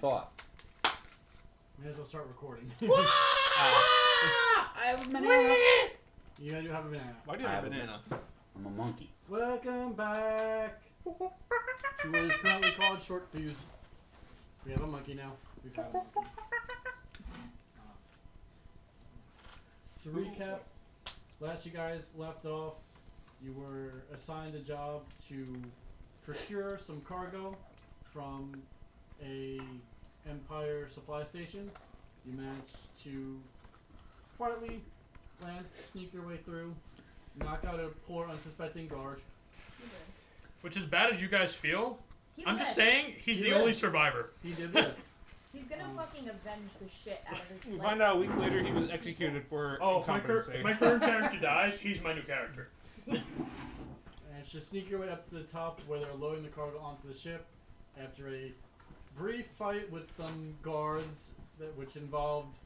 thought. May as well start recording. I have a banana. You do have a banana. Why do you have a banana? I'm a monkey. Welcome back to what is currently called Short Fuse. We have a monkey now. We've had a monkey. To recap, last you guys left off, you were assigned a job to procure some cargo from a Empire supply station. You managed to quietly land, sneak your way through, knock out a poor unsuspecting guard. Which, as bad as you guys feel, I'm just lived. saying he's He the lived. only survivor. He did live. He's gonna fucking avenge the shit out of his We life. find out a week later he was executed for Oh, if incompetency. my current character dies, he's my new character. And just sneak your way up to the top where they're loading the cargo onto the ship after a brief fight with some guards which involved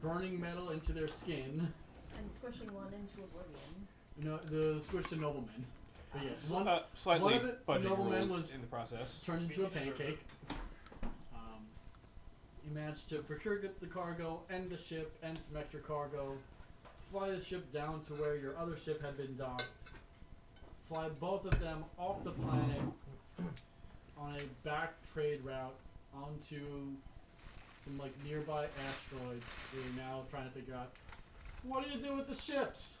burning metal into their skin. And squishing one into oblivion. You know, the squished the nobleman. But yes, Slightly one of the fudging noblemen rules was in the process. turned into a pancake. You managed to procure the cargo and the ship and some extra cargo, fly the ship down to where your other ship had been docked, fly both of them off the planet on a back trade route onto some like nearby asteroids. We're now trying to figure out what do you do with the ships?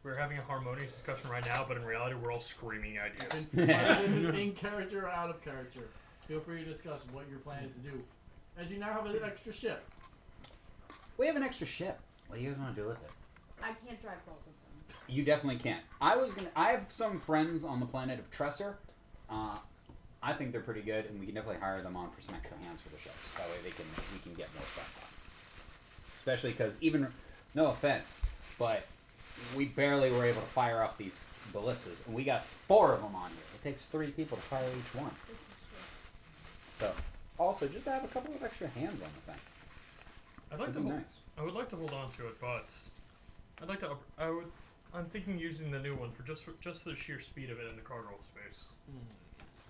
We're having a harmonious discussion right now, but in reality, we're all screaming ideas. And whether this is in character or out of character. Feel free to discuss what your plan is to do. As you now have an extra ship. We have an extra ship. What do you guys want to do with it? I can't drive both of them. You definitely can't. I have some friends on the planet of Tresser. I think they're pretty good, and we can definitely hire them on for some extra hands for the ship. That way we can get more stuff done. Especially because even, no offense, but we barely were able to fire up these ballistas, and we got 4 of them on here. It takes 3 people to fire each one. This is So, also, just to have a couple of extra hands on the thing. I'd like That'd to be hold, nice. I would like to hold on to it, but I'd like to. I'm thinking using the new one for just the sheer speed of it in the cargo space.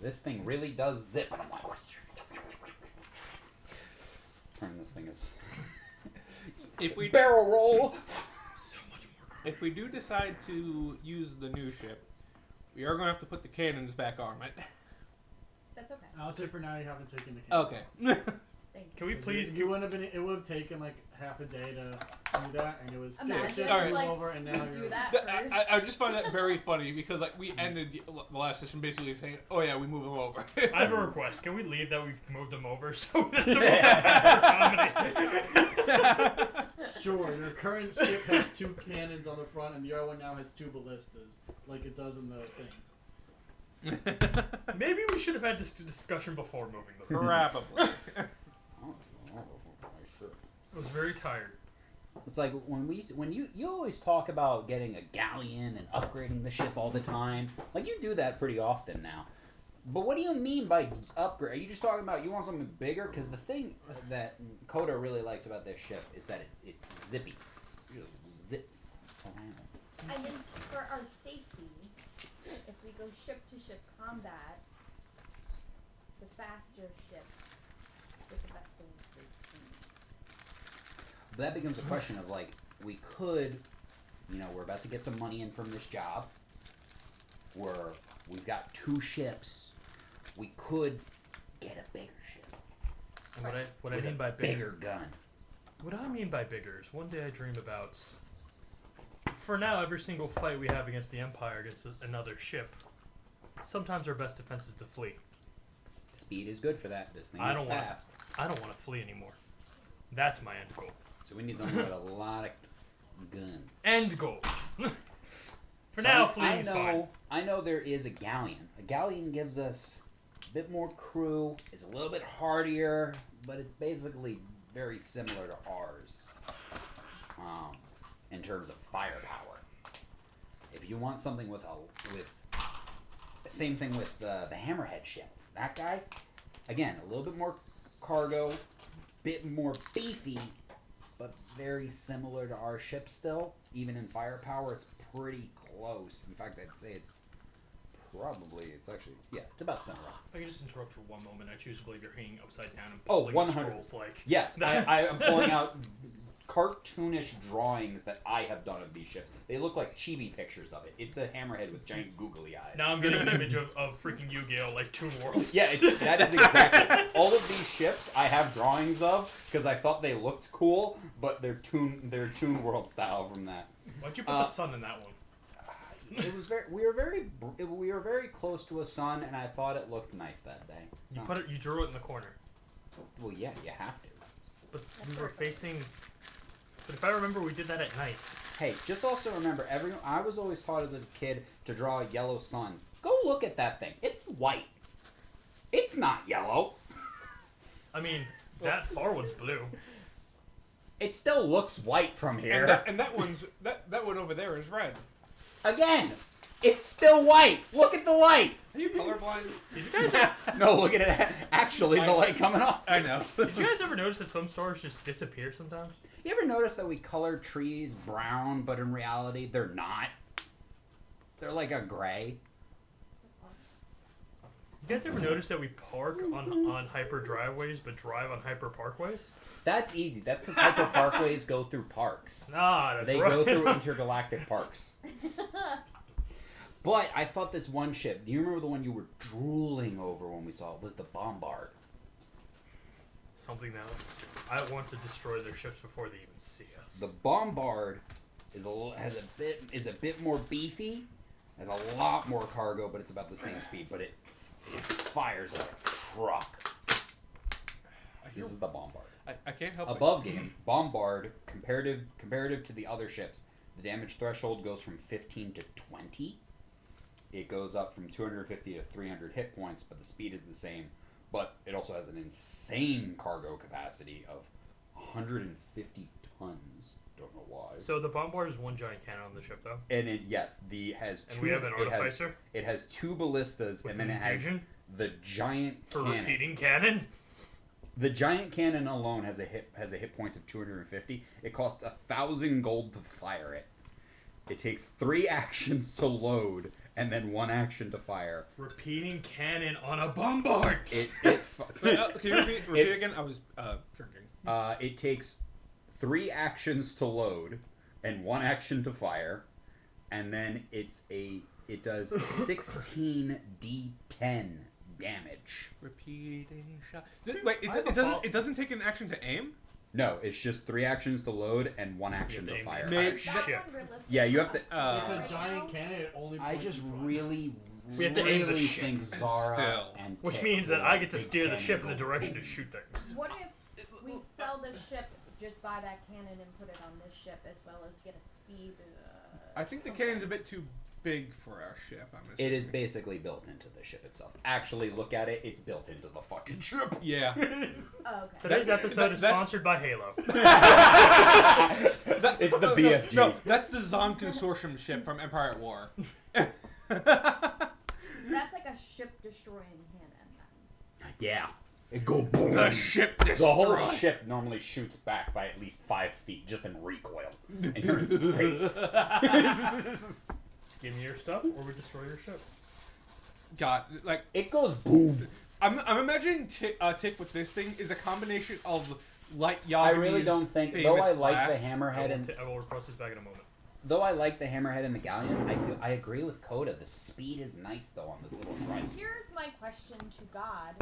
This thing really does zip, and I'm like, turn this thing is If we barrel roll. So much more cargo. if we do decide to use the new ship, we are going to have to put the cannons back on it. That's okay. I'll say for now you haven't taken the camera. Okay. Thank you. Can we please? You wouldn't have been. It would have taken like half a day to do that, and it was Imagine, ship Alright. like, over, and now do you're. that I first. just find that very funny because like we ended the last session basically saying, "Oh yeah, we move them over." I have a request. Can we leave that we've moved them over so that the comedy? Sure, your current ship has 2 cannons on the front, and the other one now has 2 ballistas, like it does in the thing. Maybe we should have had this discussion before moving them. Probably. I was very tired. It's like when you always talk about getting a galleon and upgrading the ship all the time. Like you do that pretty often now. But what do you mean by upgrade? Are you just talking about you want something bigger? Because the thing that Coda really likes about this ship is that it's zippy. It zips around. I think for our safety, if we go ship to ship combat, the faster ship with the best ballistics wins. But that becomes a question of like we could, we're about to get some money in from this job. We've got 2 ships. We could get a bigger ship. And what I with mean a by bigger gun. What I mean by bigger is one day I dream about. For now, every single fight we have against the Empire against another ship, sometimes our best defense is to flee. Speed is good for that. This thing I is don't want fast. I don't want to flee anymore. That's my end goal. So we need something with a lot of guns. End goal. For So now, fleeing is fine. I know there is a galleon. A galleon gives us a bit more crew. It's a little bit hardier, but it's basically very similar to ours in terms of firepower. If you want something with same thing with the Hammerhead ship. That guy, again, a little bit more cargo, bit more beefy, but very similar to our ship still. Even in firepower, it's pretty close. In fact, I'd say it's probably, it's actually, yeah, it's about center up. If I can just interrupt for one moment, I choose to believe you're hanging upside down and Oh, pulling 100. scrolls like. Yes, I am pulling out cartoonish drawings that I have done of these ships. They look like chibi pictures of it. It's a hammerhead with giant googly eyes. Now I'm getting an image of freaking Yu-Gi-Oh! Like Toon World. Yeah, that is exactly. All of these ships I have drawings of because I thought they looked cool, but they're Toon World style from that. Why'd you put the sun in that one? It was we were very close to a sun, and I thought it looked nice that day. You drew it in the corner. Well, yeah, you have to. But we were facing. But if I remember, we did that at night. Hey, just also remember, I was always taught as a kid to draw yellow suns. Go look at that thing. It's white. It's not yellow. I mean, that far one's blue. It still looks white from here. And that one over there is red. Again, it's still white. Look at the light. Are you colorblind? Did you guys? No, look at it. Actually, the light coming off. I know. Did you guys ever notice that some stars just disappear sometimes? You ever notice that we color trees brown, but in reality, they're not? They're like a gray. You guys ever notice that we park on hyper driveways but drive on hyper parkways? That's easy. That's because hyper parkways go through parks. Ah, that's They right. go through intergalactic parks. But I thought this one ship, do you remember the one you were drooling over when we saw it, was the Bombard? Something else. I want to destroy their ships before they even see us. The Bombard is a bit more beefy, has a lot more cargo, but it's about the same speed, but it fires like a truck. This is the Bombard. I can't help it. Above game, Bombard, comparative to the other ships, the damage threshold goes from 15 to 20. It goes up from 250 to 300 hit points, but the speed is the same. But it also has an insane cargo capacity of 150 tons. Don't know why. So the Bombard is one giant cannon on the ship, though. And it has two. And we have an artificer It has two ballistas, with and then it has infusion the giant for cannon. repeating cannon. The giant cannon alone has a hit points of 250. It costs 1,000 gold to fire it. It takes 3 actions to load and then 1 action to fire. Repeating cannon on a Bombard. Wait, can you repeat again? I was drinking. It takes 3 actions to load and 1 action to fire, and then it does 16 d10 damage. Repeating shot. I have a fault. It doesn't take an action to aim? No, it's just 3 actions to load and 1 action to aim fire. Mate, Is that shit. one realistic Yeah, you for have to- us do It's right a giant now? cannon. It only. I points just in front. really We have to aim the really ship. think Zara Still. and Which Tick means that will I get to big steer the cannon ship in the go direction to boom. shoot things. What if we sell the ship, just buy that cannon and put it on this ship, as well as get a speed? I think the something. cannon's a bit too big for our ship. I'm It is assuming. basically built into the ship itself. Actually, look at it. It's built into the fucking ship. Yeah. Oh, okay. Today's episode is that's- sponsored by Halo. It's the no, BFG. No, that's the Zon Consortium ship from Empire at War. That's like a ship destroying cannon. Then. Yeah. It go boom. The ship The whole destroyed. ship normally shoots back by at least 5 feet just in recoil. And you're in space. Give me your stuff, or we destroy your ship. God, like It goes boom. I'm imagining Tick with this thing is a combination of Light Yagami's I really don't think, though I famous like laugh. the hammerhead and I will request this back in a moment. though I like the hammerhead and the galleon, I agree with Coda. The speed is nice though on this little shrine. Here's my question to God.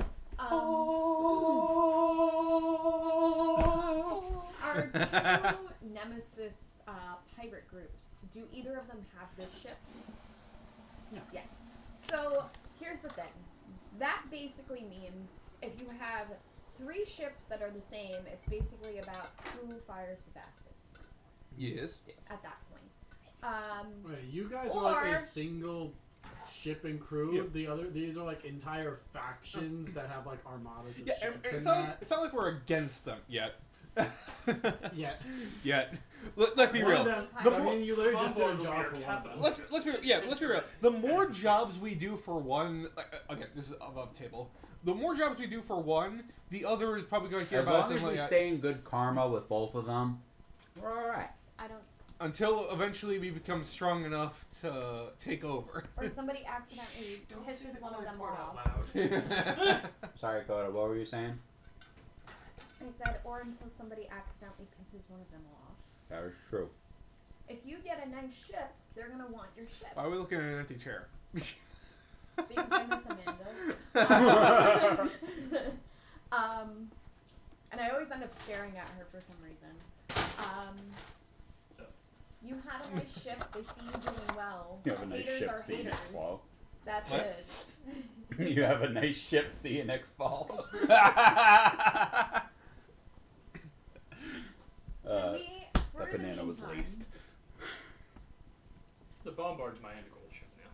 Our two Nemesis pirate groups, do either of them have this ship? No. Yes. So here's the thing. That basically means if you have 3 ships that are the same, it's basically about who fires the fastest Yes. at that point. Wait, you guys are like Or- a single ship and crew. Yeah. These are like entire factions that have like armadas of Yeah, ships it's and not, that. it's not like we're against them yet. Yeah. Yet. Let's be One real. of them- The I more- mean, you literally just did a Convoy job will for be one our of them. capital. Let's be real. The more jobs we do for one, again, this is above table. The more jobs we do for one, the other is probably going to hear As about long us as and we like, stay in good karma with both of them, we're alright. I don't. until eventually we become strong enough to take over. Or somebody accidentally pisses one of them off. Sorry, Coda. What were you saying? I said, or until somebody accidentally pisses one of them off. That is true. If you get a nice ship, they're gonna want your ship. Why are we looking at an empty chair? Because I miss Amanda. And I always end up staring at her for some reason. So. You had a nice ship. They see you doing well. You have a nice Haters ship. are See you haters. next fall. That's What? it. You have a nice ship. See you next fall. Can we, we're That in the banana was meantime, laced. The Bombard's my end goal ship now.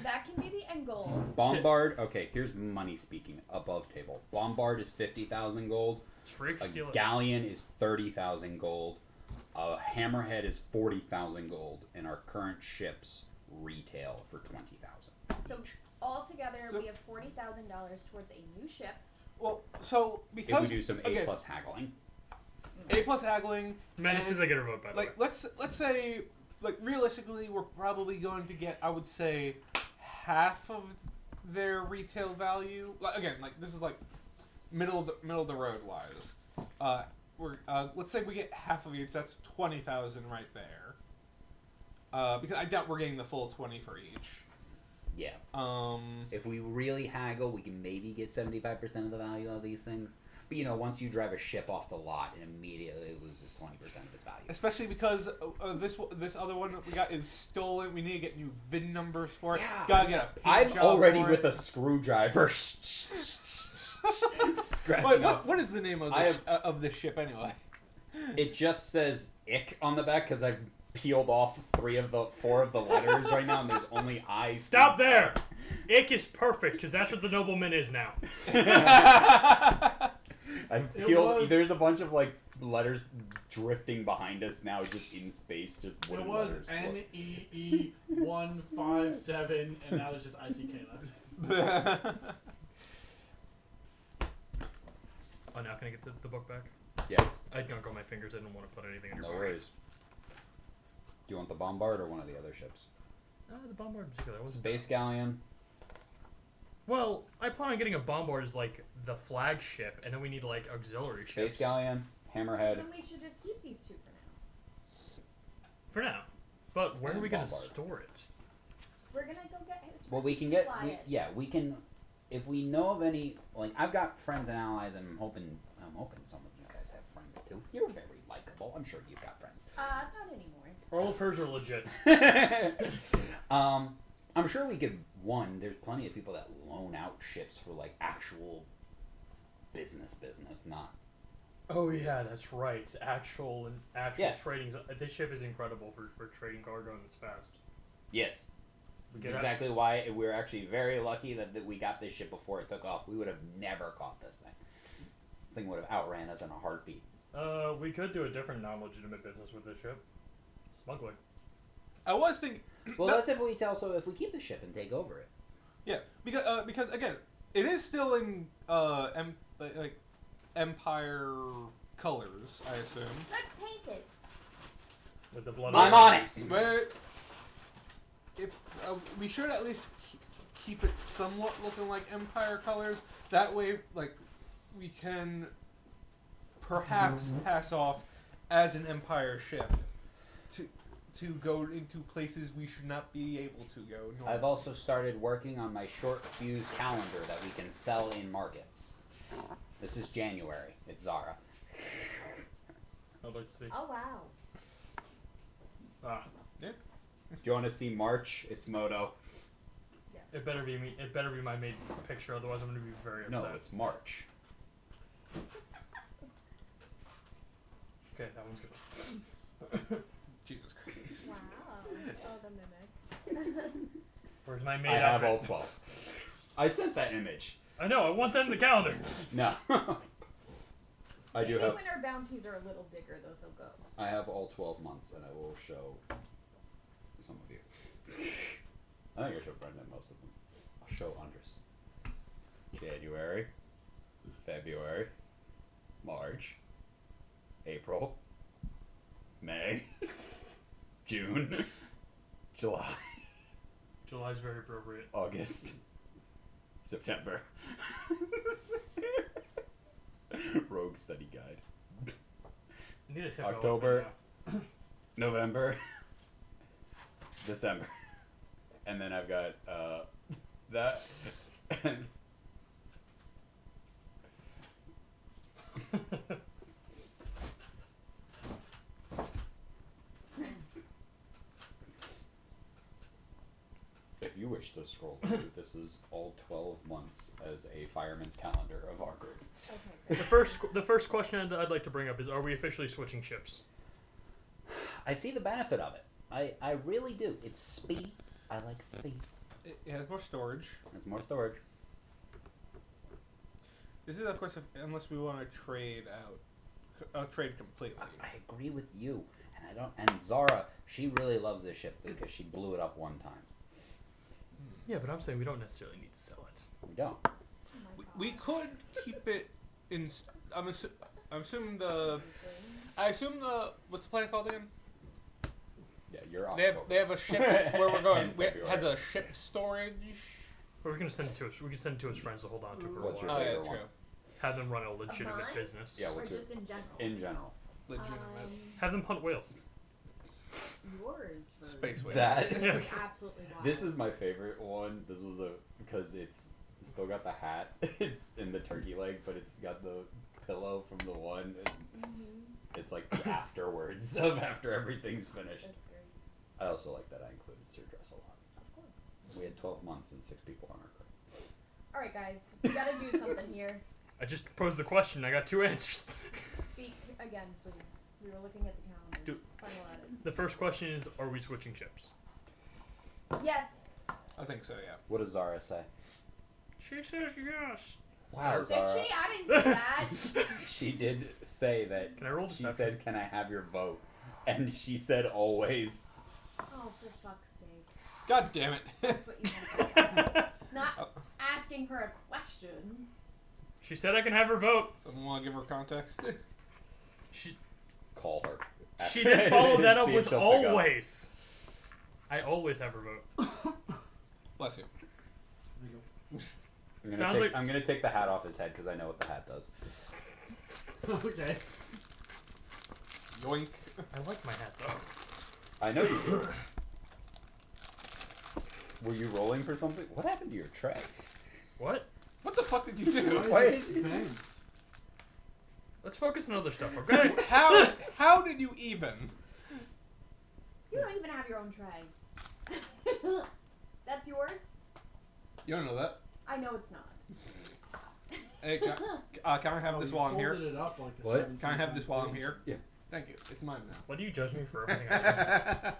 That can be the end goal. Bombard. Okay, here's money speaking. Above table. Bombard is 50,000 gold. It's free for A stealing. galleon is 30,000 gold. A hammerhead is 40,000 gold, and our current ships retail for 20,000. So altogether, So- we have $40,000 towards a new ship. Well, so If we because do some A again, plus haggling. A plus haggling, Man, this and, is like a remote, by the way. like let's say like realistically we're probably going to get, I would say, half of their retail value. Like again, like this is like middle of the road wise. We're let's say we get half of each. That's 20,000 right there. Because I doubt we're getting the full 20 for each. Yeah. Um. If we really haggle, we can maybe get 75% of the value of these things. But you know, once you drive a ship off the lot, it immediately loses 20% of its value. Especially because this other one that we got is stolen. We need to get new VIN numbers for it. Yeah. Gotta get a paint I'm job already for with it. a screwdriver scratching What is the name of I this of this ship anyway? It just says "ick" on the back because I've peeled off 4 of the letters right now, and there's only I. Stop there! Ick is perfect, because that's what the nobleman is now. I've It peeled. was- There's a bunch of like letters drifting behind us now, just in space, just It wooden was letters. NEE157, and now there's just ICK left. Oh, now can I get the book back? Yes. I gunk on my fingers. I didn't want to put anything in your No book. worries. Do you want the Bombard or one of the other ships? The Bombard in particular. I wasn't Space Galleon. Well, I plan on getting a Bombard as like the flagship, and then we need like auxiliary Space ships. Galleon. Hammerhead. Then we should just keep these two for now. For now. But where And are we going to Bombard. store it? We're gonna go get his Well, we friends can to get. fly it. We can. If we know of any, like I've got friends and allies, and I'm hoping some of you guys have friends too. You're very likable. I'm sure you've got friends. Not anymore. All of hers are legit. I'm sure we could. There's plenty of people that loan out ships for like actual business, not. Oh yeah, that's right. Actual Yeah. trading. This ship is incredible for trading cargo and it's fast. Yes. That's exactly why we're actually very lucky that we got this ship before it took off. We would have never caught this thing. This thing would have outran us in a heartbeat. We could do a different non-legitimate business with this ship. Smuggling. I was thinking. Well, that's if we if we keep the ship and take over it. Yeah, because again, it is still in like Empire colors, I assume. Let's paint it. With the blood. I'm on it. But if we should at least keep it somewhat looking like Empire colors, that way, like we can perhaps pass off as an Empire ship to go into places we should not be able to go. I've also started working on my short fuse calendar that we can sell in markets. This is January. It's Zara. I'd like to see. Oh wow. Ah, Do you want to see March? It's Moto. Yes. it better be me. It better be my made picture, otherwise I'm gonna be very upset. No, it's March. Okay, that one's good. Jesus Christ. Wow. Oh, the mimic. Where's my made I have all outfit? 12. I sent that image. I know. I want that in the calendar. No. I do Maybe have. when our bounties are a little bigger, those will go. I have all 12 months, and I will show some of you. I think I showed Brendan most of them. I'll show Andres. January, February, March, April, May, June, July, July's very appropriate. August, September. Rogue Study Guide. I need a hippo October. thing November, December, and then I've got that. now. If you wish to scroll through, this is all 12 months as a fireman's calendar of our group. Okay, The great. first question I'd like to bring up is: are we officially switching ships? I see the benefit of it. I really do. It's speed. I like speed. It has more storage. There's more storage. This is, of course, unless we want to trade out, trade completely. I agree with you, and I don't. And Zara, she really loves this ship because she blew it up one time. Yeah, but I'm saying we don't necessarily need to sell it. We don't. Oh my We God. could keep it in. I'm assuming Amazing. I assume the. What's the planet called again? Yeah, you're off. They have a ship where we're going. In February. Has a ship storage. But we're gonna send it to us. We can send it to his friends to hold on to for What's a your while. Oh yeah, favorite true. one? Have them run a legitimate hunt? business. Yeah, Or what's your just in general? in general? Legitimate Have them hunt whales. Yours for space whales. That- Yeah. absolutely wild. This is my favorite one. This was because it's still got the hat. It's in the turkey leg, but it's got the pillow from the one. And Mhm. it's like the afterwards of after everything's finished. That's great. I also like that I included Sir Dress a lot. Of course. We had 12 months and 6 people on our crew. All right, guys, we gotta do something here. I just posed the question. I got 2 answers. Speak again, please. We were looking at the calendar. Do- Final edits. The first question is: are we switching ships? Yes. I think so. Yeah. What does Zara say? She says yes. Wow, Did Zara. she? I didn't say that. She did say that. Can I roll She deception? said, "Can I have your vote?" And she said, "Always." Oh, for fuck's sake. God damn it. That's what you meant. Not Oh, asking her a question. She said I can have her vote. someone want to give her context? She Call her. she didn't follow that up See if with she'll pick up. always. I always have her vote. Bless you. There you Sounds like- I'm gonna take the hat off his head because I know what the hat does. go. Okay. Yoink. I like my hat though. I know you do. Were you rolling for something? What happened to your tray? What? What the fuck did you do? Why is did you- it bent? Let's focus on other stuff, okay? How did you even? You don't even have your own tray. That's yours? You don't know that. I know it's not. Hey, can I have Oh, this you while I'm here? folded it up like a What? 17 Can I have this times while I'm stage. here? Yeah. Thank you. It's mine Why do you judge me for everything I do? now.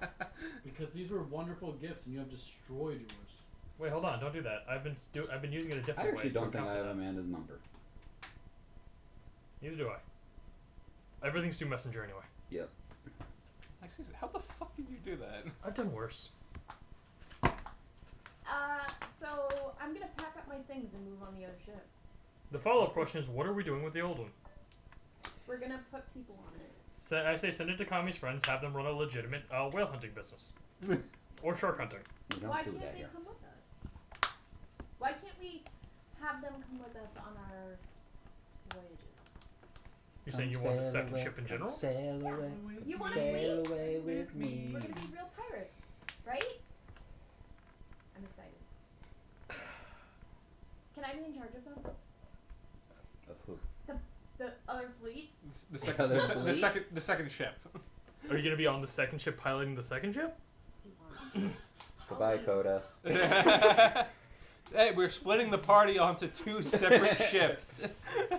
Because these were wonderful gifts and you have destroyed yours. Wait, hold on, don't do that. I've been using it a I different way. actually to don't think account I for have that. Amanda's number. Neither do I. Everything's through Messenger anyway. Yep. Like, seriously, how the fuck did you do that? I've done worse. So I'm gonna pack up my things and move on the other ship. The follow-up question is, what are we doing with the old one? We're gonna put people on it. I say send it to Kami's friends, have them run a legitimate whale hunting business. Or shark hunting. We don't Why do can't that they here. come with us? Why can't we have them come with us on our voyages? You're saying you want the second ship in general? Sail Yeah. away, You want sail to away with me. We're gonna be real pirates, right? I'm excited. Can I be in charge of them? Of who? The other fleet? The second, Other the second ship. Are you gonna be on the second ship piloting the second ship? Do you want? Goodbye, Coda. Hey, we're splitting the party onto 2 separate ships.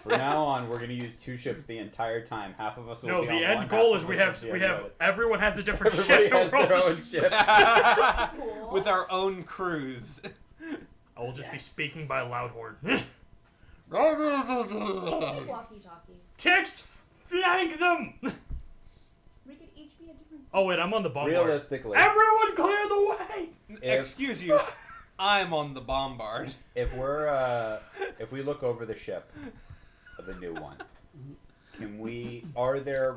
From now on, we're gonna use 2 ships the entire time. Half of us will No, be the on end one, goal half is of we us have will be we on the have other. everyone has a different Everybody ship. has We're all their own just- ship. Cool. With our own crews. I will just be Yes. speaking by a loud horn. Walkie-talkies. Ticks, flank them! We could each be a different. Oh wait, I'm on the bombard. Realistically, Everyone clear the way! Excuse you, I'm on the bombard. if we look over the ship of the new one, are there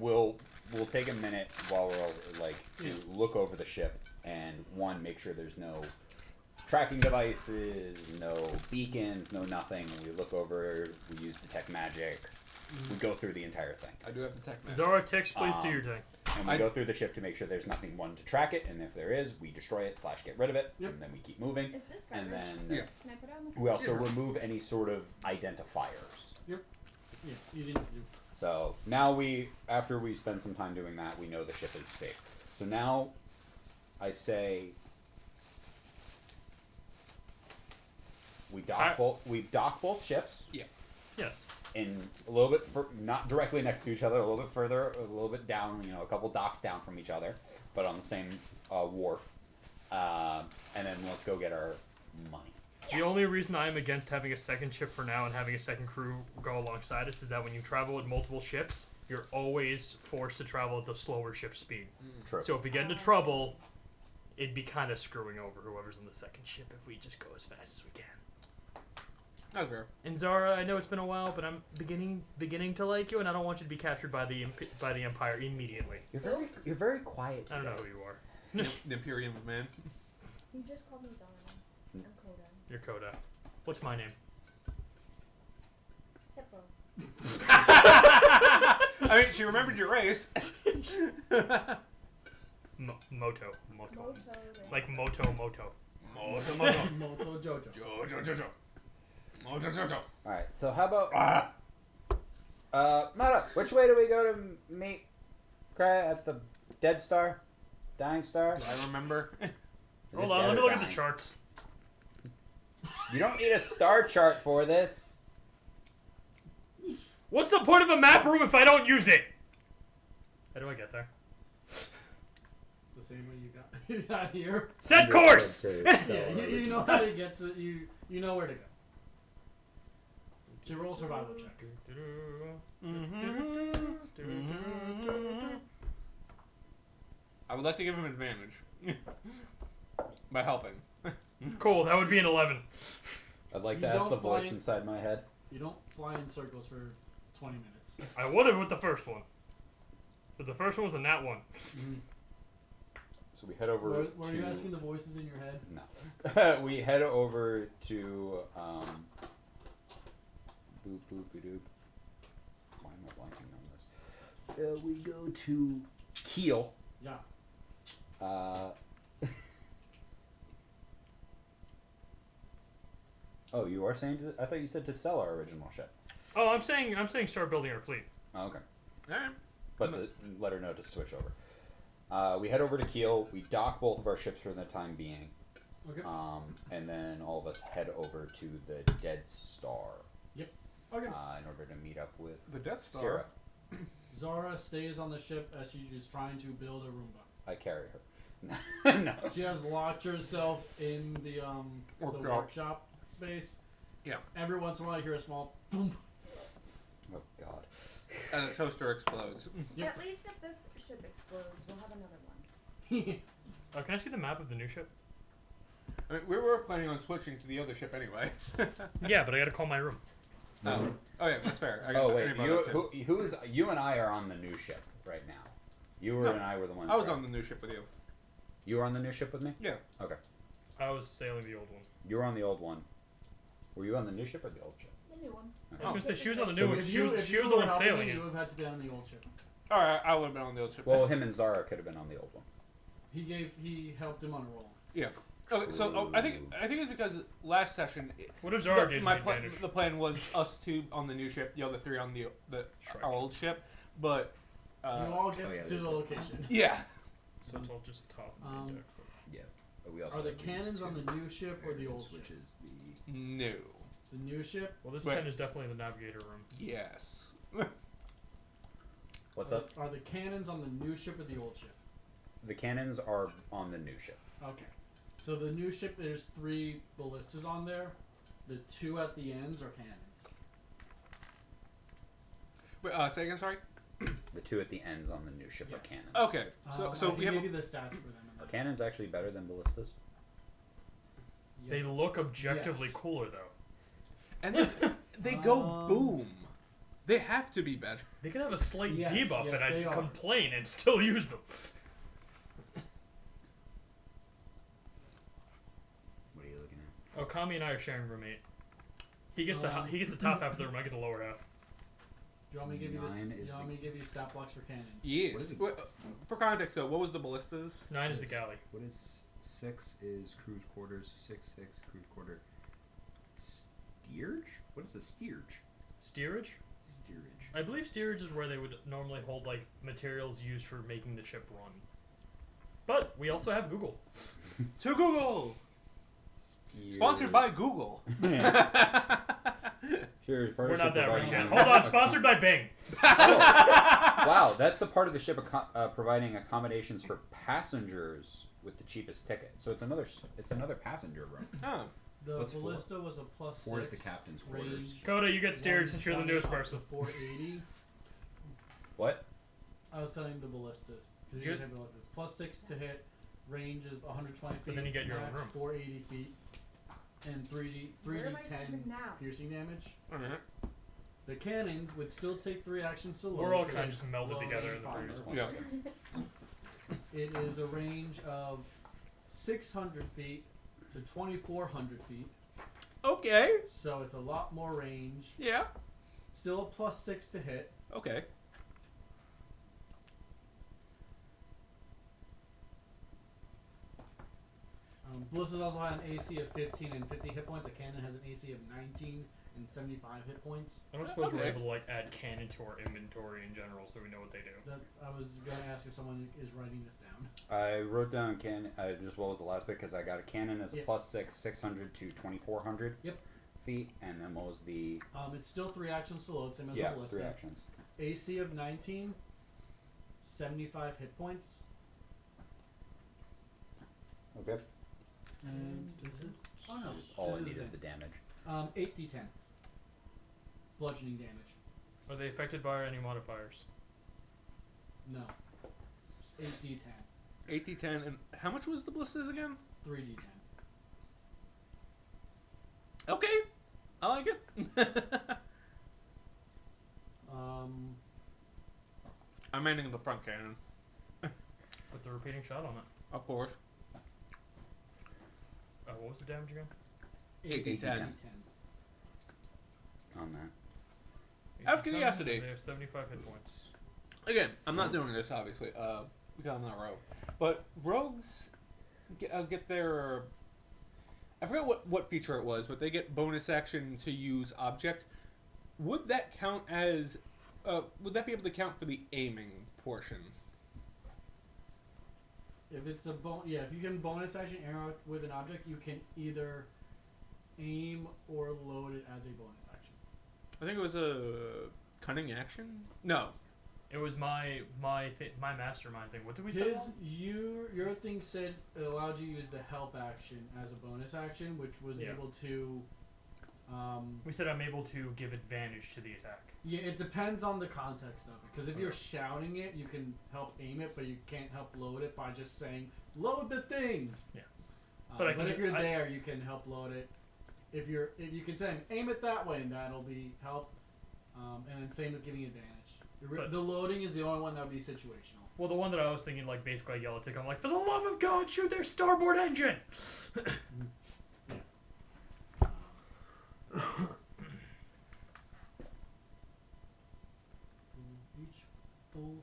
we'll take a minute while we're over, like, to Yeah. look over the ship and make sure there's no tracking devices, no beacons, no nothing. We look over. We use detect magic. We go through the entire thing, I do have the tech magic. Zara Tix, please do your thing. and we go through the ship to make sure there's nothing to track it. And if there is, we destroy it / get rid of it, Yep. and then we keep moving. Is this And garbage? then Yeah. Can I put it on the we also Yeah. remove any sort of identifiers. Yeah, you didn't do. So now after we spend some time doing that, we know the ship is safe. So now, I say, we dock both ships Yes. in a little bit, not directly next to each other, a little bit further, a little bit down, a couple docks down from each other, but on the same wharf. And then let's go get our money. Yeah. The only reason I'm against having a second ship for now and having a second crew go alongside us is that when you travel with multiple ships, you're always forced to travel at the slower ship speed. True. So if we get into trouble, it'd be kind of screwing over whoever's in the second ship if we just go as fast as we can. That's fair. And Zara, I know it's been a while, but I'm beginning to like you, and I don't want you to be captured by the Empire immediately. You're very quiet. I don't know who you are. The Imperium of Man. You just called me Zara. I'm Coda. You're Coda. What's my name? Hippo. I mean, she remembered your race. Moto. Moto. Like Moto. Moto. Moto Jojo. Jojo. Moto Jojo. All right. So how about Mata? Which way do we go to meet Kra at the Dead Star, Dying Star? Do I remember? Is Hold it on, dead let me or look at the dying? charts. You don't need a star chart for this. What's the point of a map room if I don't use it? How do I get there? The same way you got here. Set course! Yeah, you know how to get to you know where to go. So roll survival check. I would like to give him advantage by helping. Cool, that would be an 11. I'd like You to ask don't the voice find- inside my head. You don't fly in circles for 20 minutes. I would have with the first one. But the first one was a nat 1. So we head over Were to. you asking the voices in your head? No. We head over to. Boop boopy doop. Why am I blanking on this? We go to Kiel. Yeah. Oh, you are saying? I thought you said to sell our original ship. Oh, I'm saying start building our fleet. Oh, okay. Alright. But to let her know to switch over. We head over to Kiel. We dock both of our ships for the time being. Okay. And then all of us head over to the Dead Star. Okay. In order to meet up with The Death Star. Sarah. Zara stays on the ship as she is trying to build a Roomba. I carry her. No. She has locked herself in the Workshop. workshop space. Yeah. Every once in a while, you hear a small boom. Oh God. And a toaster explodes. Yep. At least if this ship explodes, we'll have another one. Oh, can I see the map of the new ship? I mean, we were planning on switching to the other ship anyway. Yeah, but I gotta call my room. Oh yeah, that's fair. I Oh wait, I brought that too. you and I are on the new ship right now. You were No, and I were the ones. I was that- on the new ship with you. You were on the new ship with me. Yeah. Okay. I was sailing the old one. You were on the old one. Were you on the new ship or the old ship? The new one. I was gonna say she was on the So new one. If She you- was if she you was the were one helping sailing him, it. You would have had to be on the old ship. Alright, I would have been on the old ship. Well, him and Zara could have been on the old one. He helped him on a roll. Yeah. Okay, so I think it's because last session What if Zara gave me plan, advantage? the plan was us two on the new ship, the other three on the our old ship, but you all get yeah, to there's the a- location. yeah. So it's all just top. But we also Are the have these cannons on two the new ship or the old areas, which ship? is the No. The new ship. Well, this Wait. tent is definitely the navigator room. Yes. what's Are- up? Are the cannons on the new ship or the old ship? The cannons are on the new ship. Okay. So the new ship, there's 3 ballistas on there. The 2 at the ends are cannons. Wait, say again, sorry. The 2 at the ends on the new ship are Yes. cannons. Okay, so I so can we have give you the stats for them. Are cannons actually better than ballistas? They Yes. look objectively Yes. cooler though. and they go boom. They have to be better. They can have a slight Yes, debuff, yes, and they I'd are. complain and still use them. What are you looking at? Oh, Kami and I are sharing roommate. He gets Um, the top half of the room. I get the lower half. Do you want me to give you this? Nine Do is you want the- me to give you stat blocks for cannons? Yes. What is it? For context, though, what was the ballistas? 9 is the galley. What is 6 is cruise quarters, 6, cruise quarter. Steerage? What is a steerage? Steerage? Steerage. I believe steerage is where they would normally hold like materials used for making the ship run. But we also have Google. To Google! Sponsored by Google. Here's We're not that rich yet. providing- Hold on, sponsored by Bing. Wow, that's the part of the ship providing accommodations for passengers with the cheapest ticket. So it's another passenger room. Oh. The What's 4? ballista was a plus 4 is 6. the captain's quarters. Range. Coda, you get steered since you're the 120 newest up to person. 480. What? I was telling the ballista because you Good. guys have ballistas. Plus 6 to hit. Range is 120 feet. But then you get your own max room. 480 feet. And 3D Where am I 3d10 sleeping now? piercing damage. Alright. The cannons would still take 3 actions to load. We're all because kind of it's just melded low together and in the fire. previous one. Yeah. It is a range of 600 feet to 2,400 feet. Okay. So it's a lot more range. Yeah. Still a plus 6 to hit. Okay. Ballistas also had an AC of 15 and 50 hit points. A cannon has an AC of 19 and 75 hit points. I don't suppose we're Okay. able to like add cannon to our inventory in general, so we know what they do. That I was going to ask if someone is writing this down. I wrote down cannon just what was the last bit because I got a cannon as a Yep. plus 6, 600 to 2,400 Yep. feet, and then what was the It's still 3 actions to load, same as yeah the ballista. 3 actions. AC of 19, 75 hit points, Okay. and this is oh no, Just all I this need is it. the damage. 8d10 bludgeoning damage. Are they affected by any modifiers? No, just 8d10, 8d10, and how much was the ballistas again? 3d10. Okay. I like it. I'm ending the front cannon, Put the repeating shot on it. of course. What was the damage again? 8d10. On that. Out of curiosity. They have 75 hit points. Again, I'm not doing this, obviously, because I'm not a rogue. But rogues get their... I forgot what feature it was, but they get bonus action to use object. Would that count as... would that be able to count for the aiming portion? If it's a if you can bonus action arrow with an object, you can either aim or load it as a bonus action. I think it was a cunning action? No. It was my mastermind thing. What did we say? Your thing said it allowed you to use the help action as a bonus action, which was Yeah. able to. We said I'm able to give advantage to the attack. Yeah, it depends on the context of it. Because if you're Okay. shouting it, you can help aim it, but you can't help load it by just saying "load the thing." Yeah. But I can- if you're I- there, you can help load it. If you can say aim it that way, and that'll be help. And then same with giving advantage. But- The loading is the only one that would be situational. Well, the one that I was thinking, like, basically I yell at Tick, I'm like, for the love of God, shoot their starboard engine! Each bolt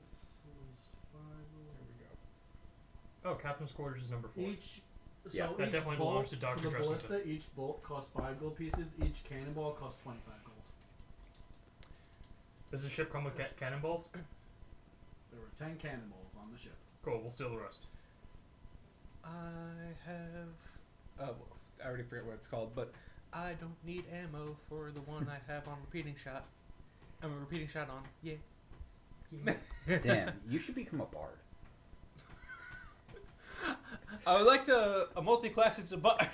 is 5. There we go. Oh, Captain's Quarters is number 4. Each Yeah, so that each definitely bolt belongs to Dr. for the Dresselton. ballista, each bolt costs 5 gold pieces. Each cannonball costs 25 gold. Does the ship come with cannonballs? There were 10 cannonballs on the ship. Cool, we'll steal the rest. I have... well, I already forget what it's called, but I don't need ammo for the one I have on repeating shot. I'm a repeating shot on. Yeah. Damn, you should become a bard. I would like to a multi-class. It's a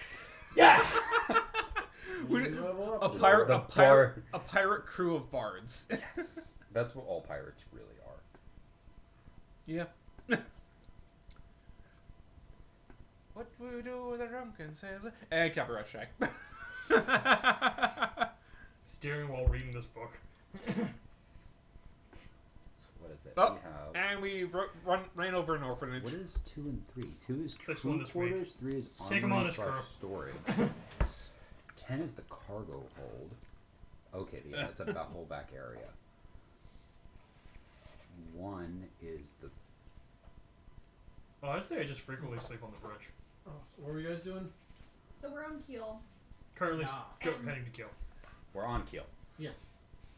Yeah. a Just pirate, the a pirate, bard. a pirate crew of bards. Yes. That's what all pirates really are. Yeah. What will we do with a drunken sailor? And copyright strike. Steering while reading this book. is it? Oh, We have. And we ran over an orphanage. What is 2 and 3? 2 is Sixth crew one this week. quarters. 3 is Take 'em armory on as slash crew. storage. 10 is the cargo hold. Okay, yeah, that's a whole back area. 1 is the. Oh, I'd say I just frequently sleep on the bridge. Oh, so what were you guys doing? So we're on Keel. Currently Nah. heading to kill. We're on Keel. Yes.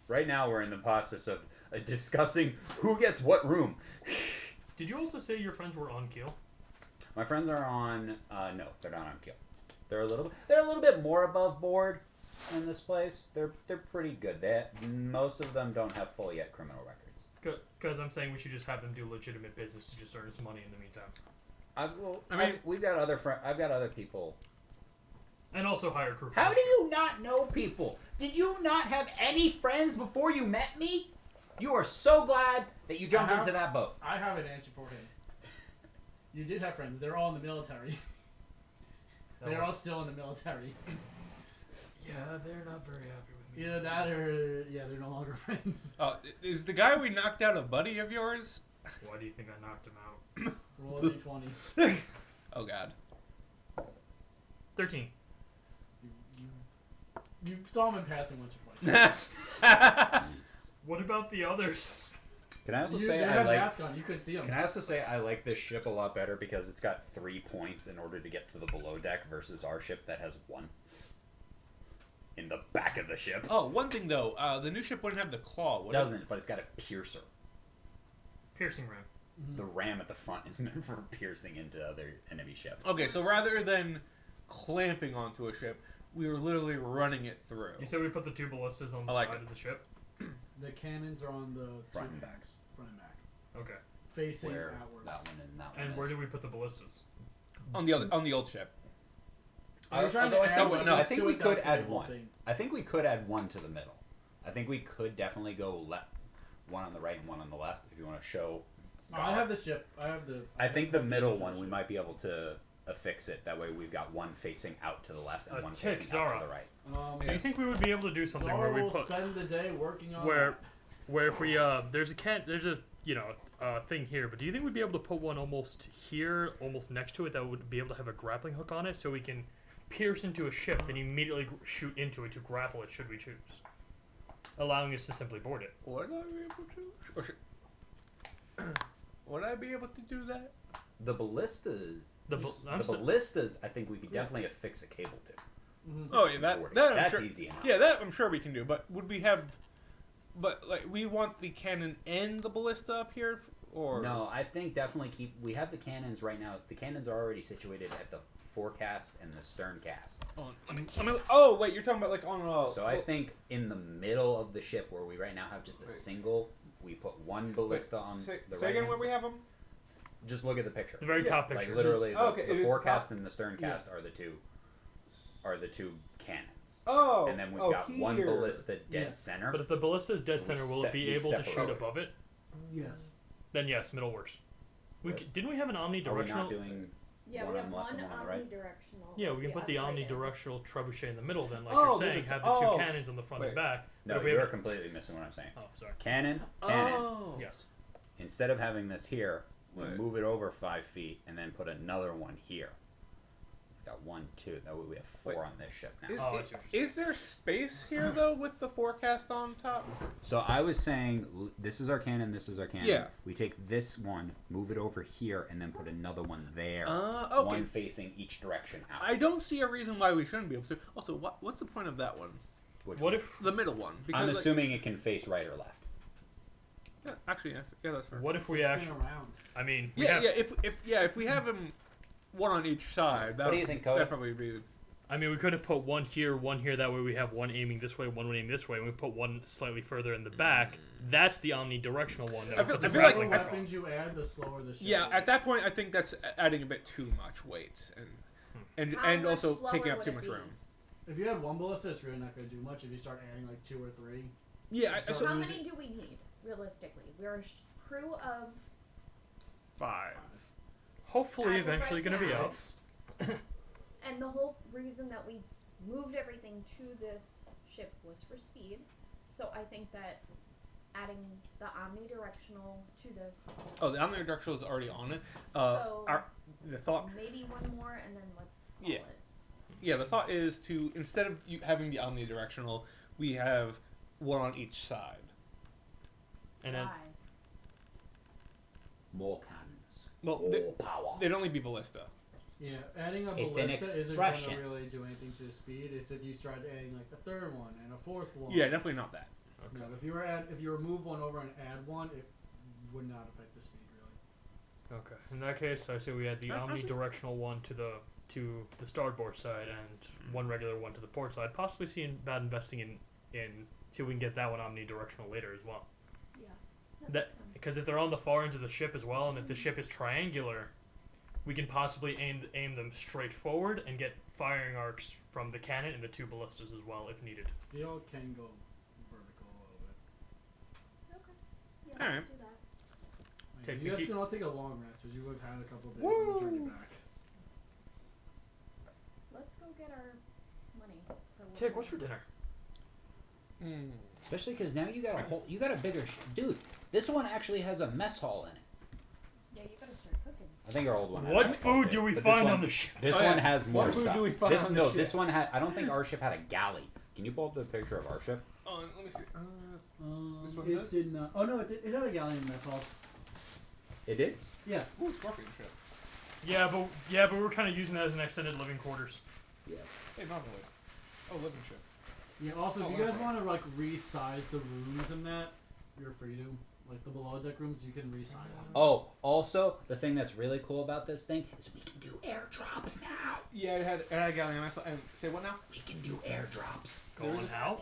Right now, we're in the process of discussing who gets what room. Did you also say your friends were on keel? My friends are on. No, they're not on Keel. They're a little bit more above board in this place. They're pretty good. Most of them don't have full yet criminal records. Because I'm saying we should just have them do legitimate business to just earn us money in the meantime. I mean- we've got other I've got other people. And also hire crew. How do you not know people? Did you not have any friends before you met me? You are so glad that you jumped I have- into that boat. I have an answer for him. You did have friends. They're all in the military. They're all still in the military. Yeah, they're not very happy with me. Either that or, yeah, they're no longer friends. Is the guy we knocked out a buddy of yours? Why do you think I knocked him out? Roll a d20. Oh God. 13. You saw him in passing once or twice. What about the others? Can I also They say I had like? mask on. You couldn't see them. Can I also say I like this ship a lot better because it's got 3 points in order to get to the below deck versus our ship that has 1 in the back of the ship. Oh, one thing though, the new ship wouldn't have the claw. It Would doesn't, but it's got a piercer. Piercing ram. The ram at the front is meant for piercing into other enemy ships. Okay, so rather than clamping onto a ship, we were literally running it through. You said we put the 2 ballistas on the I like side it. of the ship? The cannons are on the Front two and back. ends, front and back, Okay. facing Where outwards. that one and that one. And where is. did we put the ballistas? On the old ship. Are you trying to Although I add think, weapons no, I to think it? we That's could the add whole 1. thing. I think we could add 1 to the middle. I think we could definitely go 1 on the right and 1 on the left if you want to show. I have the ship. I have the. I think the middle image of one the we ship. might be able to affix it. That way we've got 1 facing out to the left and 1 tick, facing out Zara. to the right. Do you think we would be able to do something Zara where we will put spend the day working on where that. where if we there's a thing here, but do you think we'd be able to put one almost here, almost next to it, that would be able to have a grappling hook on it, so we can pierce into a ship and immediately shoot into it to grapple it should we choose, allowing us to simply board it. Would I be able to? Or should... Would I be able to do that? The ballistas. I'm The so- ballistas, I think we could definitely affix a cable to. Mhm. Oh yeah, that I'm That's sure, easy enough. Yeah, that I'm sure we can do. But would we have? But like, we want the cannon and the ballista up here, or No, I think definitely keep. We have the cannons right now. The cannons are already situated at the forecast and the stern cast. Oh wait, you're talking about like on a. So I think in the middle of the ship, where we right now have just a Wait. single, we put 1 ballista on Say, the say right. again where we have them. Just look at the picture. the very Yeah, top Like picture. literally, Oh, okay, it the is forecast top- and the stern cast are the two cannons. Oh. And then we've got 1 here. ballista dead Yes. center. But if the ballista is dead We center, will it be we able to shoot separate it. above it? Yes. Then yes, middle works. Right. Didn't we have an Are we omnidirectional? not doing? Yeah, One we on have the left one and one on the right? omnidirectional. Yeah, we can put the other right end. omnidirectional trebuchet in the middle. Then, like Oh, you're there's saying, a- have the oh. 2 cannons on the front and Wait. back. But No, if we you're have completely missing what I'm saying. oh, sorry. Cannon. Oh. Yes. Instead of having this here, we Right. move it over 5 feet and then put another one here. We've got 1, 2. That way we have 4 Wait. on this ship now. Is, Oh, I is- see what you're is there space here though with the forecast on top? So I was saying, this is our cannon. This is our cannon. Yeah. We take this one, move it over here, and then put another one there. Okay. One facing each direction out. I don't see a reason why we shouldn't be able to. Also, what's the point of that one? Which What one? if The middle one. I'm like- assuming it can face right or left. Yeah, actually, yeah, that's fair. what if we Spin actually? around. I mean, we Yeah, have, if we have him one on each side, that What do you think, Cody? that'd probably be. I mean, we could have put one here. That way we have one aiming this way, one aiming this way, and we put one slightly further in the back. That's the omnidirectional one. That I we feel- put the I feel like- The more grappling hook on. weapons you add, the slower the ship. Yeah, will at be. that point, I think that's adding a bit too much weight and How and much also slower taking up would too it much be? room. If you had 1 ballista, it's really not going to do much. If you start adding like 2 or 3, Yeah, So- How use many do we need, realistically? We're a crew of 5. Hopefully, As of eventually, right going to be now. up. And the whole reason that we moved everything to this ship was for speed. So I think that adding the omnidirectional to this. Oh, the omnidirectional is already on it. So- The thought, Maybe one more, and then let's call Yeah. it. yeah, the thought is to instead of you having the omnidirectional, we have one on each side. And then Why? More cannons. Well, More power. they'd only be ballista. Yeah, adding a It's an ballista isn't going expression. to really do anything to the speed. It's if you start adding like a third one and a fourth one. Yeah, definitely not that. No, if you remove one over and add one, it would not affect the speed really. okay. In that case, I say we add the That's it. omnidirectional one to the starboard side and one regular one to the port side. Possibly seeing about investing in see if we can get that one omnidirectional later as well. That That makes sense. because if they're on the far ends of the ship as well, and if the ship is triangular, we can possibly aim them straight forward and get firing arcs from the cannon and the two ballistas as well if needed. They all can go vertical a little bit. Okay. Yeah, Alright. let's do that. Okay, You guys Pinky- can all take a long rest as you have had a couple days Woo! on the journey back. Let's go get our money. For what Tick, we what's for need. dinner? Especially because now you got a bigger dude. This one actually has a mess hall in it. Yeah, you gotta start cooking. I think our old one. had a What mess hall food too, do we but this find one- on the ship? This Oh, yeah. one has more What food stuff. do we find this on the no, ship? this one had. I don't think our ship had a galley. Can you pull up the picture of our ship? Oh, let me see. This one It does? did not. Oh no, it had a galleon mess hall. It did. Yeah. Ooh, scorpion ship. Yeah, but we're kind of using that as an extended living quarters. Yeah. Hey, Marmalade. Oh, living ship. Yeah. Also, Oh, if you guys okay. want to like resize the rooms and that, you're free to. Like the below deck rooms, you can resize them. Oh, also the thing that's really cool about this thing is we can do airdrops now. Yeah, it had a galleon. And say what now? We can do airdrops. Go on how?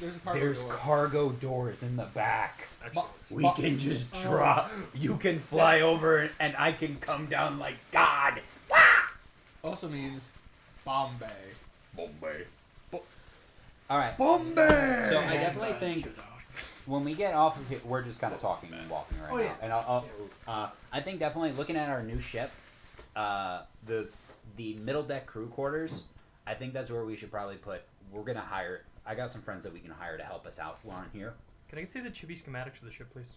There's a cargo There's door. cargo doors in the back. Excellent. We can just drop. You can fly over and I can come down like God. Also means Bombay. Bombay. All right. Bombay. So I definitely think when we get off of here, we're just kind of talking and walking right Oh, now. yeah. And I think definitely looking at our new ship, the middle deck crew quarters. I think that's where we should probably put. We're gonna hire. I got some friends that we can hire to help us out while on here. Can I see the chibi schematics of the ship, please?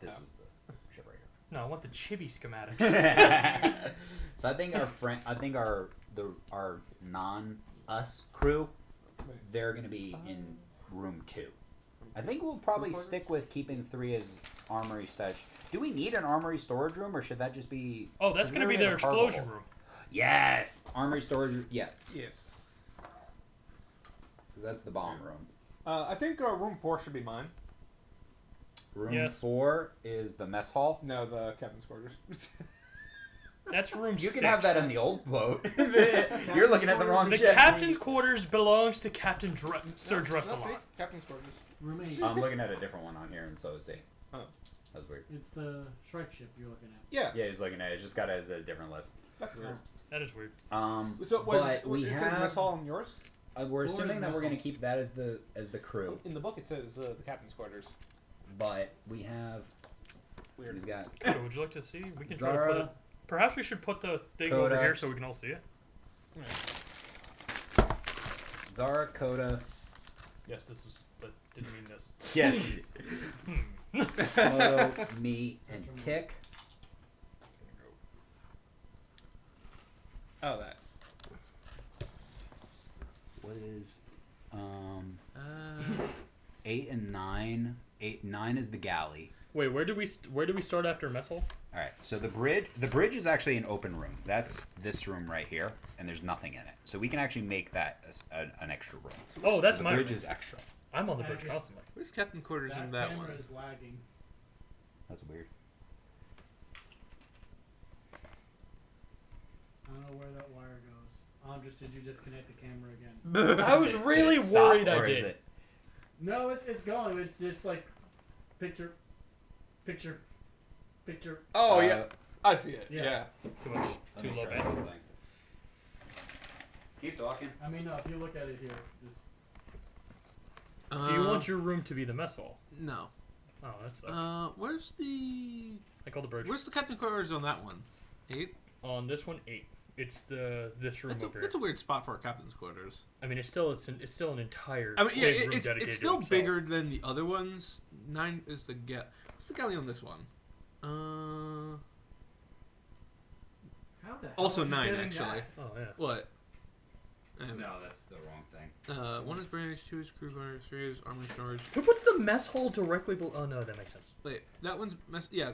This Oh. is the ship right No, I want the chibi schematics. here. So I think our non us crew, they're gonna be in room 2. I think we'll probably stick with keeping 3 as armory stash. Do we need an armory storage room, or should that just be? Oh, that's 'cause we gonna be already their have a cargo explosion hold. room. Yes, armory storage. Yeah, Yes. that's the bomb room. I think room 4 should be mine. Room Yes. 4 is the mess hall. No, the captain's quarters. That's room You 6. can have that on the old boat. You're looking at the wrong The ship. captain's quarters belongs to Captain Sir No, Dresselot. see? Captain's quarters. Room 8. I'm looking at a different one on here, and so is he. Oh. That's weird. It's the Shrek ship you're looking at. Yeah, Yeah, he's looking at it. It's just got it as a different list. that's weird. That is weird. So, but we it says have. mess hall on yours? We're Or assuming that mess we're going to hall. keep that as the crew, In the book, it says the captain's quarters. but we have. Weird. We've got Coda, would you like to see? We can try to put it. Zara, Perhaps we should put the thing Coda. over here so we can all see it. Zara, Coda. Yes, this is. That didn't mean this. Yes. Hmm. Moto, me, and Tick. Oh, that. What is 8 and 9? 9 is the galley. Wait, where do we start after mess hall? All right, so the bridge is actually an open room. That's this room right here, and there's nothing in it. So we can actually make that an extra room. Oh, that's the my bridge is extra. I'm on the bridge constantly. Where's captain quarters That in that camera one? is lagging. That's weird. I don't know where that wire goes. Did you just connect the camera again? I was Did really it stop, worried I or is did. it- No, it's going. It's just like picture. Oh, Uh, yeah. I see it. yeah. Yeah. Too much. let Too me low try band. something. Keep talking. I mean, no, if you look at it here, just Do you want your room to be the mess hall? No. Oh, that's Where's the... I call the bridge. Where's the captain quarters on that one? 8? On this one, 8. It's this room over That's here. a weird spot for a captain's quarters. I mean, it's still an entire. I mean, yeah, room dedicated it's to still himself. bigger than the other ones. 9 is the what's the galley on this one? How the hell Also is he 9 getting actually. that? Oh yeah. What? No, that's the wrong thing. 1 is British, 2 is crew quarters, 3 is army storage. Who puts the mess hall directly below? Oh no, that makes sense. Wait, that one's yeah,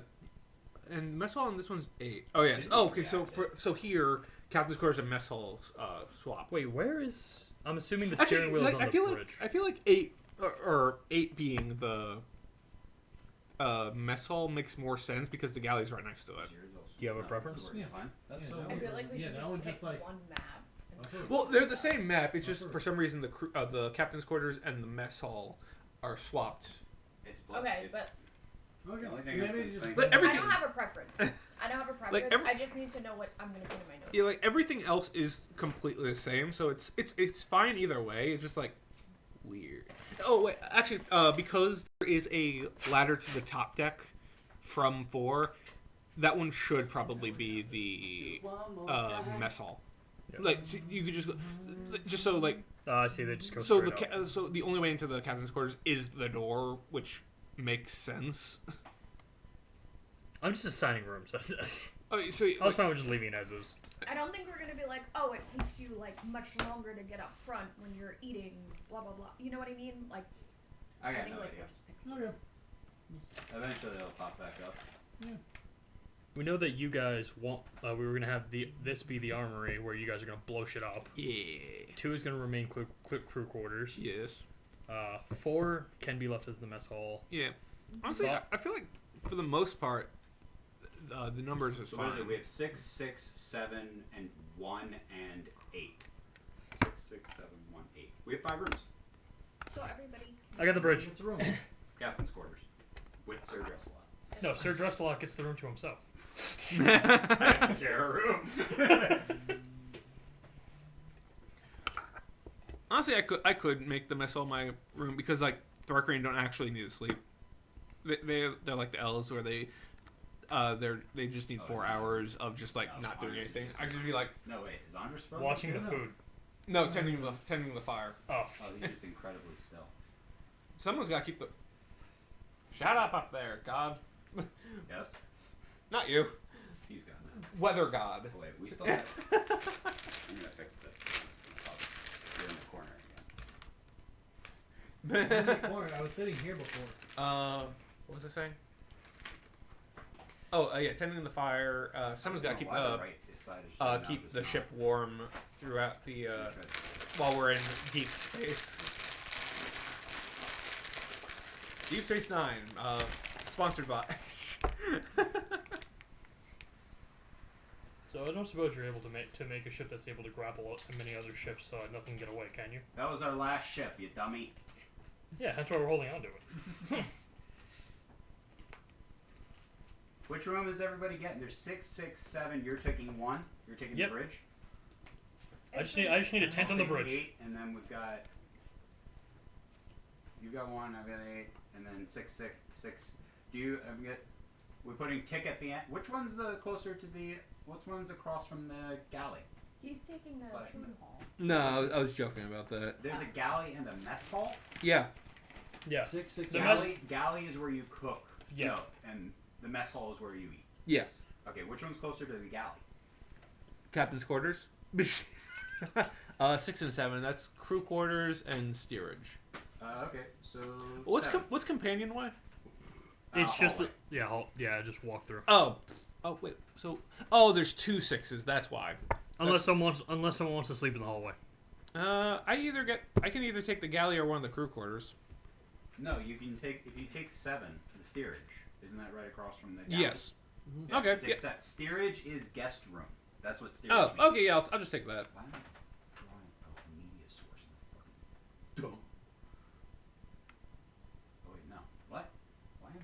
and mess hall on this one's 8. Oh yes. Oh okay. So here, captain's quarters and mess halls swapped. Wait, where is? I'm assuming the Actually, steering wheel is on I the feel bridge. like 8 or 8 being the mess hall makes more sense because the galley's right next to it. Do you have a preference? Yeah, fine. That's Yeah, so that I would- feel like we yeah, should that just would pick just, like- one map. and- Well, they're the same map. It's just for some reason the captain's quarters and the mess hall are swapped. It's Okay, it's, but Okay. The only thing I Maybe can just. think- But I everything, don't have a preference. I don't have a preference. every- I just need to know what I'm gonna put in my notes. yeah, like everything else is completely the same, so it's fine either way. It's just like weird. Oh wait, actually, because there is a ladder to the top deck from 4, that one should probably be the mess hall. Yep. Like so you could just go, just so like I see. They just go so straight out. so the only way into the captain's quarters is the door, which makes sense. I'm just assigning rooms. Okay, so I was fine with just leaving it as is. I don't think we're gonna be like, oh, it takes you like much longer to get up front when you're eating, blah blah blah. You know what I mean? Like, I got think no like idea. we'll just pick. Okay. Eventually it'll pop back up. We know that you guys want. We were gonna have this be the armory where you guys are gonna blow shit up. yeah, 2 is gonna remain crew quarters. yes, 4 can be left as the mess hall. yeah. Honestly, I feel like for the most part, the numbers is So what is fine. it? We have 6, 6, 7, and 1 and 8. 6, 6, 7, 1, 8. We have 5 rooms. So everybody. I got the bridge. What's the room? Captain's quarters. With Sir Dresselot. No, Sir Dresselot gets the room to himself. Share a room. Honestly, I could make the mess hall my room because like Tharkarian don't actually need to sleep. They're like the elves where they just need Oh, 4 yeah. hours of just like No, not doing Andres is anything. just I just be like No, wait. Is Andres supposed Watching to? the food. no tending the fire. Oh. Oh, he's just incredibly still. Someone's got to keep the. Shut up there, God. Yes? Not you. He's got it. Weather God. Oh, wait, we still have. I'm gonna fix this. You're in the corner again. I'm in the corner. I was sitting here before. What was I saying? Oh, yeah, tending the fire. Someone's got to keep Why the right side is showing up keep is the not- ship warm throughout the because- while we're in deep space. Deep Space Nine, sponsored by. So I don't suppose you're able to make a ship that's able to grapple many other ships, so nothing can get away, can you? That was our last ship, you dummy. Yeah, that's why we're holding on to it. Which room is everybody getting? There's 6, 6, 7. You're taking 1. You're taking Yep. the bridge. I just need a tent on the Taking bridge. 8, and then we've got. You've got 1. I've got 8, and then 6, 6, 6. Do you? I've got. We're putting tick at the end. Which one's the closer to the? Which one's across from the galley? He's taking the Slash food mid. hall. No, I was joking about that. There's a galley and a mess hall. Yeah. Yeah. 6, 6, The 7. mess- Galley is where you cook. Yeah. No, and the mess hall is where you eat. Yes. Okay, which one's closer to the galley? Captain's quarters. 6 and 7. That's crew quarters and steerage. Okay, so. What's 7. what's companion way? It's just hallway. just walk through. Oh wait. So there's 2 6s. That's why. Unless someone wants to sleep in the hallway. I can either take the galley or one of the crew quarters. No, you can take if you take 7, the steerage. Isn't that right across from the galley? Yes. Yeah, Okay, if you take Steerage is guest room. That's what steerage Oh, means. okay. Yeah, I'll just take that. Why am I drawing a media source in the fucking... Oh wait, no. What? Why am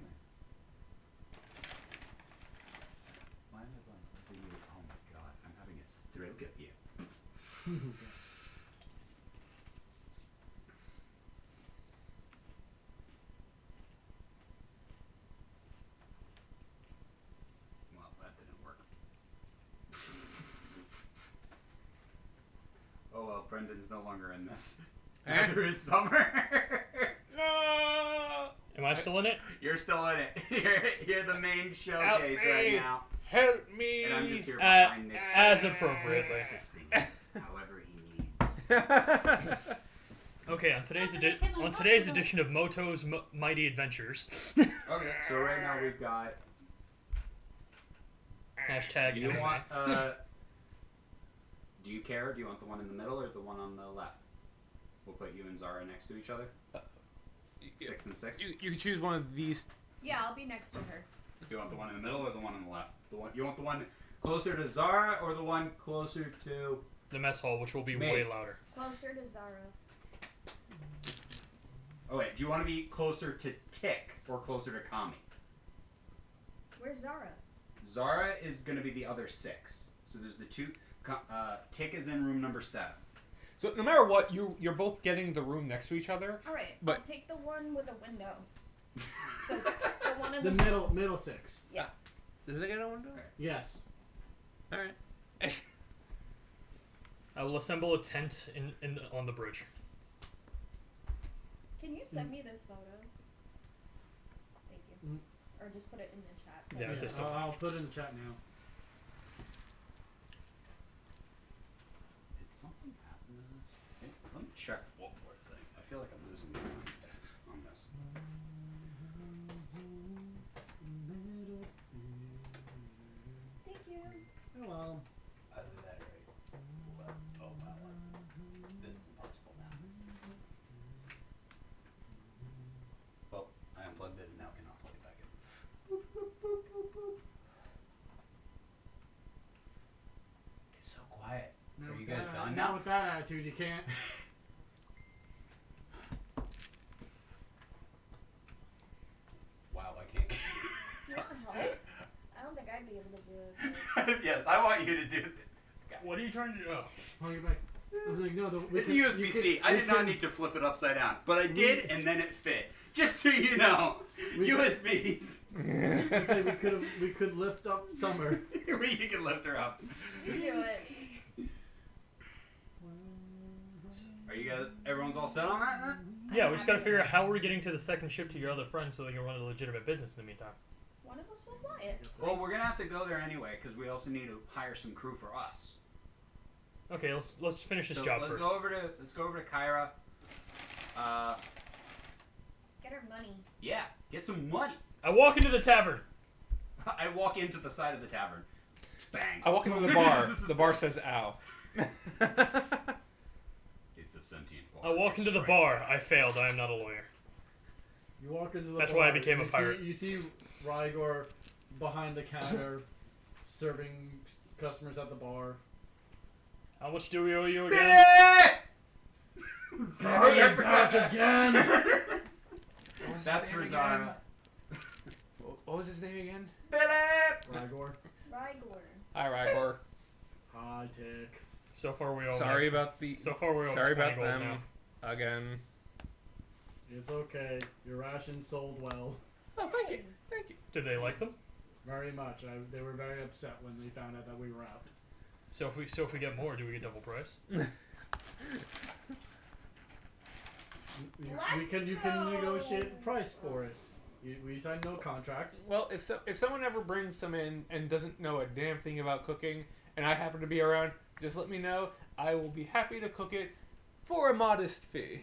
I drawing a video? Oh my god, I'm having a stroke of you. Well, that didn't work. Brendan's no longer in this. Eh? Neither is Summer. No! Am I still in it? You're still in it. You're the main showcase Help right me. now. Help me! And I'm just here Uh, behind Nick. as appropriately. Assisting however he needs. Okay, on today's edition of Moto's Mighty Adventures. Okay, so right now we've got. Hashtag Do you anime. want? Do you care? Do you want the one in the middle or the one on the left? We'll put you and Zara next to each other. 6 and 6. You can choose one of these. Yeah, I'll be next to her. Do you want the one in the middle or the one on the left? The one you want the one closer to Zara or the one closer to? The mess hall, which will be Me. way louder. Closer to Zara. Oh wait, do you want to be closer to Tick or closer to Kami? Where's Zara? Zara is gonna be the other 6. So there's the two. Tick is in room number 7. So no matter what, you're both getting the room next to each other. Alright, But- I'll take the one with a window. So the one in The the middle 6. Does it get a window? Yes. All right. I will assemble a tent on the bridge. Can you send me this photo? Thank you. Mm. Or just put it in the chat. Yeah, it's just- I'll put it in the chat now. Did something happen to this? Let me check one more thing. I feel like I'm losing my mind on this. Thank you. Oh well. I did that right. What? Oh my word. This is impossible now. Well, I unplugged it and now cannot plug it back in. Boop, boop, boop, boop, boop. It's so quiet. Now Are you with guys that- done now? now? With that attitude, you can't. Wow, I can't. Do you want help? I don't think I'd be able to do it. Yes, I want you to do it. What are you trying to do? Oh. Oh, you're back. I was like, no, It's a USB-C. I did not need to flip it upside down, but I did, and then it fit. Just so you know, We- USBs. we could lift up Summer. You can lift her up. You do it. Are you guys? Everyone's all set on that then? Yeah, we just gotta figure out how we're getting to the second ship to your other friends so they can run a legitimate business in the meantime. One of us will fly it. Well, we're gonna have to go there anyway because we also need to hire some crew for us. Okay, let's finish this So job let's first. go over to Kyra. Get her money. Yeah, get some money. I walk into the tavern. I walk into the side of the tavern. Bang. I walk into the bar. The bar says "ow." It's a sentient I bar. walk It into the strikes bar. back. I failed. I am not a lawyer. You walk into the That's bar, why I became a you pirate. You see Rygor behind the counter serving customers at the bar. How much do we owe you again? I'm Sorry, I I'm back forgot. again. What was That's his for name Zara. again? What was his name again? Philip. Rygor. Rygor. Hi, Rygor. Hi, Tick. So far we owe. Sorry about the. So far we owe Sorry 20 about gold them now. again. It's okay. Your rations sold well. Oh, thank you. Thank you. Did they like them? Very much. They were very upset when they found out that we were out. So if we get more, do we get double price? You can go. negotiate the price for it. We signed no contract. Well, if someone ever brings some in and doesn't know a damn thing about cooking, and I happen to be around, just let me know. I will be happy to cook it for a modest fee.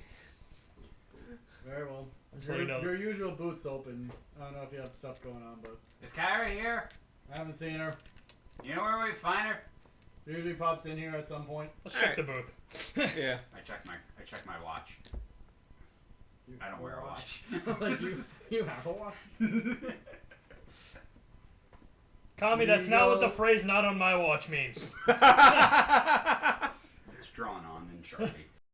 Very well. I'm sure you know. Your usual booth's open. I don't know if you have stuff going on, but Is Kyra here? I haven't seen her. You know where we find her? She usually pops in here at some point. Let's check the booth. Yeah. I check my watch. I don't wear a watch. Like you have a watch. Kami, There that's you not what go. the phrase "not on my watch" means. It's drawn on in Sharpie.